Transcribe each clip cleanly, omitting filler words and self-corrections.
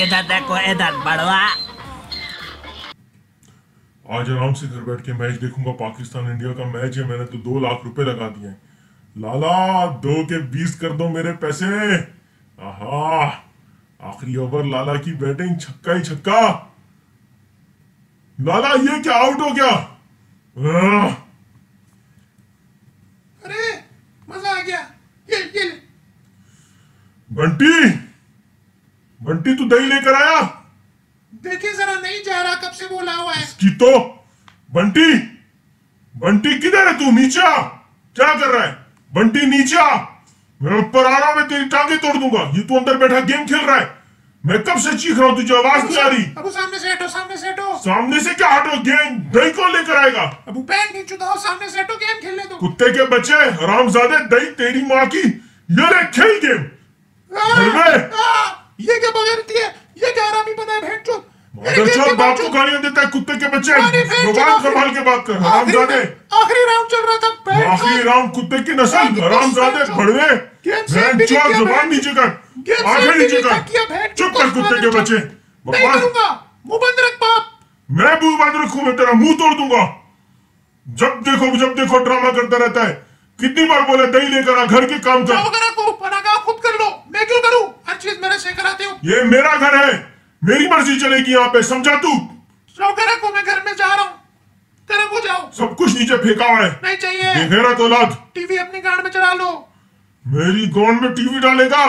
इधर देखो, इधर बढ़वा। आज आराम से घर बैठ के मैच देखूंगा। पाकिस्तान इंडिया का मैच है। मैंने तो 2 लाख रुपए लगा दिए हैं। लाला 2 के 20 कर दो मेरे पैसे। आहा, आखिरी ओवर लाला की बैटिंग, छक्का ही छक्का। लाला ये क्या आउट हो गया? अरे मजा आ गया। ये ले। बंटी, बंटी तू दही लेकर आया? देखिए जरा, नहीं जा रहा, कब से बोला हुआ है। इसकी तो बंटी, बंटी किधर है तू? नीचे आ। क्या कर रहा है बंटी? नीचे आ। मैं ऊपर आ रहा हूं, मैं तेरी टांगे तोड़ दूंगा। ये तू अंदर बैठा गेम खेल रहा है। मैं कब से चीख रहा हूं, तुझे आवाज नहीं आ रही? अबू सामने से हटो, सामने से हटो। सामने से क्या हटो? गेम दही कौन लेकर आएगा? अबू पैर नीचे दो, सामने से हटो, गेम खेलने दो। कुत्ते के बच्चे, हरामजादे, दही तेरी माँ की। ये ले खेल गेम। ये क्या बगैरती है? ये क्या हरामी बना है भेंटचोद? बाप को गालियां देता है। कुत्ते के बच्चे, जुबान संभाल के बात कर। हरामजादे, आखिरी राउंड चल रहा था। आखिरी राउंड, कुत्ते की नस्ल, हरामजादे, भड़वे, जुबान नीचे कर, आंखें नीचे कर। चुप कर कुत्ते के बच्चे। मुंह बंद रख बाप। मैं मुंह बंद रखूं? मैं तेरा मुंह तोड़ दूंगा। जब देखो ड्रामा करता रहता है। कितनी बार बोले दही लेकर आ, घर के काम कर। खुद कर लो, मैं क्यों करूं? हर चीज मेरे से कराते हो। ये मेरा घर है, मेरी मर्जी चलेगी यहाँ पे, समझा तू? को मैं घर में जा रहा हूँ, तेरे को जाओ। सब कुछ नीचे फेंका हुआ है। नहीं चाहिए। देखेरा तो औलाद। टीवी अपनी गाड़ में चढ़ा लो। मेरी गांड में टीवी डालेगा?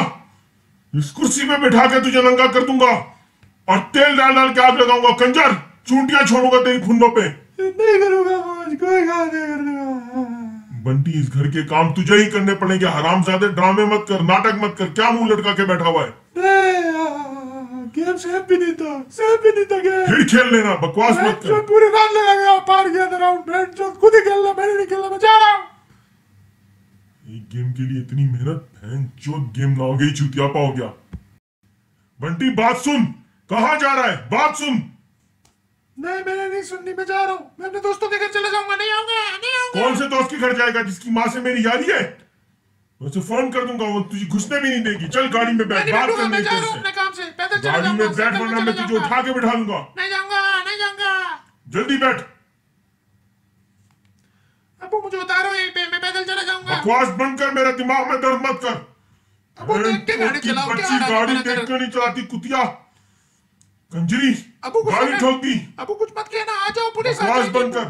इस कुर्सी पे बैठा के तुझे नंगा कर दूंगा और तेल डाल डाल के आग लगाऊंगा। कंजर, चूंटियां छोड़ूंगा तेरी फुन्नों पे। नहीं करूंगा, कोई काम नहीं करूंगा। बंटी, इस घर के काम तुझे ही करने पड़ेंगे। हरामजादे, ड्रामे मत कर, नाटक मत कर। क्या मुंह लटका के बैठा हुआ है? गेम सेफ भी नहीं था गेम। फिर खेल लेना, बकवास मत कर। पूरी रात लगा गया, पार गया था राउंड। खुद ही खेलना, मैंने नहीं खेलना, मैं जा रहा हूँ। एक गेम के लिए इतनी मेहनत, भैंचोद गेम ना हो गई, चूतियापा हो गया। बंटी बात सुन, कहाँ जा रहा है? बात सुन। नहीं, मैंने नहीं सुननी, मैं जा रहा हूँ। मैं अपने दोस्तों के घर चले जाऊंगा। नहीं आऊंगा। कौन से दोस्त के घर जाएगा जिसकी माँ से मेरी यारी है? मैं उसे फोन कर दूंगा, वो तुझे घुसने भी नहीं देगी। चल गाड़ी में बैठ, बात करनी है तेरे से। काम से पैदल चले गाड़ी जाऊंगा। में बैठ, वरना मैं तुझे उठा के बिठा दूंगा। नहीं जाऊंगा। जल्दी बैठ। अबू मुझे उतारो यहीं पे, मैं पैदल चला जाऊंगा। बकवास बंद कर, मेरे दिमाग में दर्द मत कर। अबू देख के गाड़ी चलाओ। बच्ची गाड़ी देख के नहीं चलाती, कुतिया कंजरी। अबू गाड़ी ठोक दी। अबू कुछ मत कहना, आ जाओ, पुलिस आ बकवास जाएगी। बंद कर।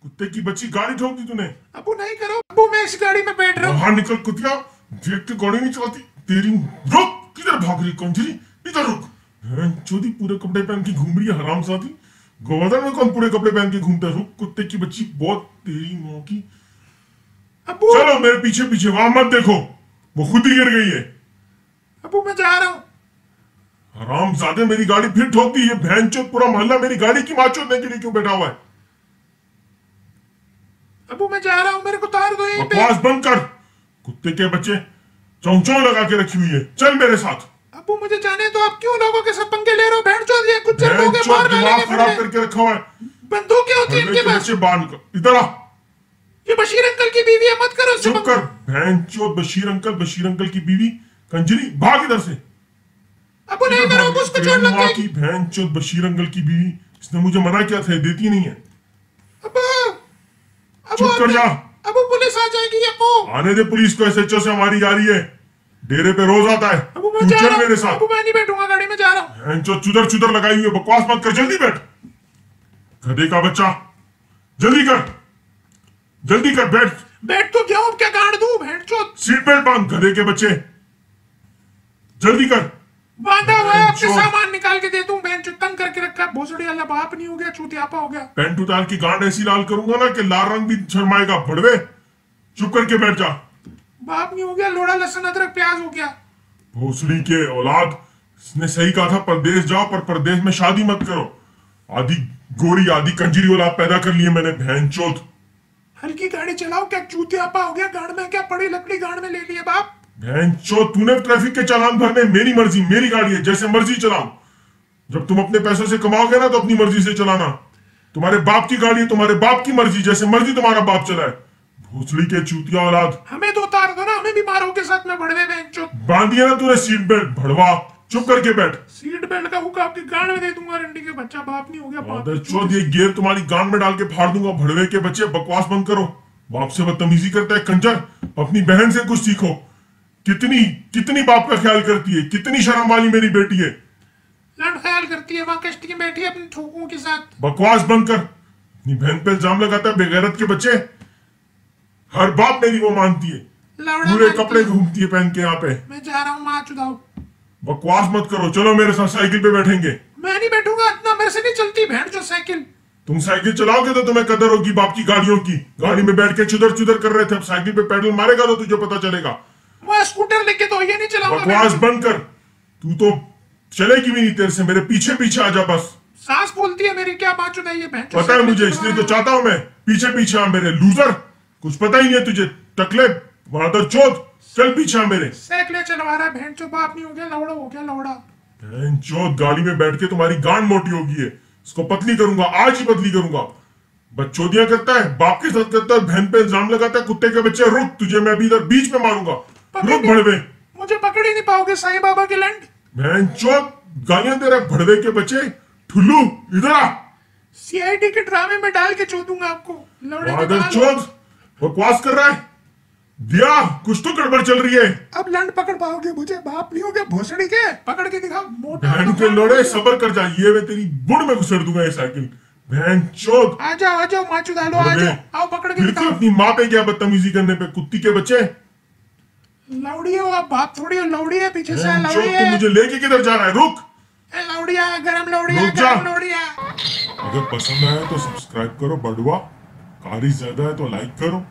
कुत्ते की बच्ची, गाड़ी ठोक दी तूने। अबू नहीं करो। अबू मैं इस गाड़ी में बैठ रहा हूँ। बाहर निकल कुतिया, देख के गाड़ी नहीं चलाती तेरी। रुक, किधर भाग रही कंजरी? इधर रुक। चौधरी पूरे कपड़े पहन के घूम रही है, हरामजादी। गोवर्धन में कौन पूरे कपड़े पहन के घूमता है? रुक कुत्ते की बच्ची, बहुत तेरी माँ की। अबू चलो मेरे पीछे पीछे, वहां मत देखो, वो खुद ही गिर गई है। अबू मैं जा रहा हूँ। हरामजादे, मेरी गाड़ी फिर ठोक दी। ये भैंचोद पूरा मोहल्ला मेरी गाड़ी की माँ चोदने के लिए क्यों बैठा हुआ है? अबू मैं जा रहा हूँ, मेरे को उतार दो यहीं पे। बकवास बंद कर। कुत्ते के बच्चे, चौंचों लगा के रखी हुई है। चल मेरे साथ। अबू मुझे जाने दो। आप क्यों लोगों के साथ पंगे ले रहे हो? भेंटचोद, ये कुछ लोग मार दिमाग खराब करके रखा हुआ है। बंदूक क्या होती है इनके पास? बांध कर इधर आ। ये बशीर अंकल की बीवी है, मत करो। चुप कर भैंचोद। बशीर अंकल की बीवी कंजरी, भाग इधर से। अबू नहीं करो, उसको छोड़ लग जाएगी। भैंचोद बशीर अंकल की बीवी, इसने मुझे मना किया था, देती नहीं है। चुप कर जा। अबू पुलिस आ जाएगी। अबू आने दे पुलिस को, SHO से हमारी यारी है। डेरे पे रोज आता है। तू चल मेरे साथ। अबू मैं नहीं बैठूंगा, गाड़ी में जा रहा हूँ। भैंचोद चुदर लगाई हुई है, बकवास मत कर। जल्दी बैठ गधे का बच्चा, जल्दी कर बैठ तो क्या क्या गाड़ दूं? भेंटचोद, सीट बेल्ट बांध। गधे के बच्चे, जल्दी कर। बांधा हुआ है, अपने सामान निकाल के दे दूं? भेंटचोद तंग करके रखा है। भोसड़ी वाला बाप नहीं हो गया, चूतियापा हो गया। पेंट उतार की गांड ऐसी लाल करूंगा ना कि लाल रंग भी शर्माएगा। भड़वे, चुप करके बैठ जा। बाप नहीं हो गया, लोड़ा लहसुन अदरक प्याज हो गया। भोसड़ी के औलाद, इसने सही कहा था, परदेश जाओ, पर परदेश में शादी मत करो। आधी गोरी आधी कंजरी औलाद पैदा कर लिए मैंने, भैंचोद। हल्की गाड़ी चलाओ, क्या चूतियापा हो गया? गाड़ में क्या पड़ी लकड़ी गाड़ में ले लिए बाप। भैंचोद, तूने ट्रैफिक के चालान भरने, मेरी मर्जी, मेरी गाड़ी है, जैसे मर्जी चलाओ। जब तुम अपने पैसों से कमाओगे ना, तो अपनी मर्जी से चलाना। तुम्हारे बाप की गाड़ी है, तुम्हारे बाप की मर्जी, जैसे मर्जी तुम्हारा बाप चलाए। भोसड़ी के चूतिया औलाद। हमें तो उतार दो ना, हमें भी मारोगे साथ में भड़वे बेंचो। बांधिए ना तूने सीट बेल्ट, भड़वा। चुप करके बैठ। सीट बेल्ट का हुक आपकी गांड में दे दूंगा, रंडी के बच्चा, बाप नहीं हो गया बाप। चौथ ये गियर तुम्हारी गांड में डाल के फाड़ दूंगा। भड़वे के बच्चे, बकवास बंद करो। बाप से बदतमीजी करता है कंजर। अपनी बहन से कुछ सीखो। कितनी कितनी बाप का ख्याल करती है, कितनी शर्म वाली मेरी बेटी है। लड़ ख्याल करती है, वहां कष्ट की बैठी है अपने ठोकों के साथ। बकवास बंद कर। अपनी बहन पे इल्जाम लगाता है बेगैरत के बच्चे। हर बाप मेरी वो मानती है, लौड़ा पूरे मानती कपड़े है। घूमती है पहन के यहाँ पे। मैं जा रहा हूँ, माँ चुदाओ। बकवास मत करो, चलो मेरे साथ साइकिल पे बैठेंगे। मैं नहीं बैठूंगा, इतना मेरे से नहीं चलती बहन जो साइकिल। तुम साइकिल चलाओगे तो तुम्हें कदर होगी बाप की गाड़ियों की। गाड़ी में बैठ के चुदर चुदर कर रहे थे, अब साइकिल पे पेडल मारेगा तो तुझे पता चलेगा। मैं स्कूटर लेके तो ये नहीं चलाऊंगा। बकवास बंद कर। तू तो चलेगी भी नहीं तेरे से, मेरे पीछे पीछे आजा बस। सास बोलती है मेरी, क्या बात चुदाई है बहन। पता है मुझे, इसलिए तो चाहता हूं मैं पीछे पीछे आ मेरे। लूजर, कुछ पता ही नहीं है तुझे। टकले मादर चोद, चल पीछे आ मेरे। साइकिल चलवा रहा है बहन चो, बाप नहीं हो गया, लौड़ा हो गया लौड़ा। बहन चोद, गाड़ी में बैठ के तुम्हारी गांड मोटी होगी है। इसको पतली करूंगा, आज ही पतली करूंगा। बच्चोदियां करता है, बाप के साथ करता है, बहन पे इल्जाम लगाता है। कुत्ते के बच्चे रुक, तुझे मैं अभी इधर बीच में मारूंगा। रुक भड़वे, मुझे पकड़ ही नहीं पाओगे साईं बाबा के लंड। बहन चोद, गालियां दे रहा है भड़वे के बच्चे। ठुल्लू इधर आ। सीआईडी के ड्रामे में डाल के चोदूंगा आपको, लौड़े के मादर बाल। चोद, बकवास कर रहा है। दिया, कुछ तो गड़बड़ चल रही है। अब लंड पकड़ पाओगे मुझे, बाप नहीं हो गया भोसड़ी के। पकड़ के दिखाओ मोटा। बहन के लोड़े, सबर कर जा, ये मैं तेरी बुड़ में घुसेड़ दूंगा ये साइकिल। बहन चोद, आ जाओ माचू डालो, आ जाओ, आओ पकड़ के बिल्कुल दिखाओ। अपनी माँ पे क्या बदतमीजी करने पे, कुत्ती के बच्चे। लौड़ी हो आप, बाप थोड़ी हो, लौड़ी है पीछे से। बहन चोद, लौड़ी तू है, मुझे लेके किधर जा रहा है? रुक। ए, लौड़िया गरम लौड़िया, रुक जा। गरम लौड़िया। अगर पसंद आया तो सब्सक्राइब करो बड़ुआ, कारी ज्यादा है तो लाइक करो।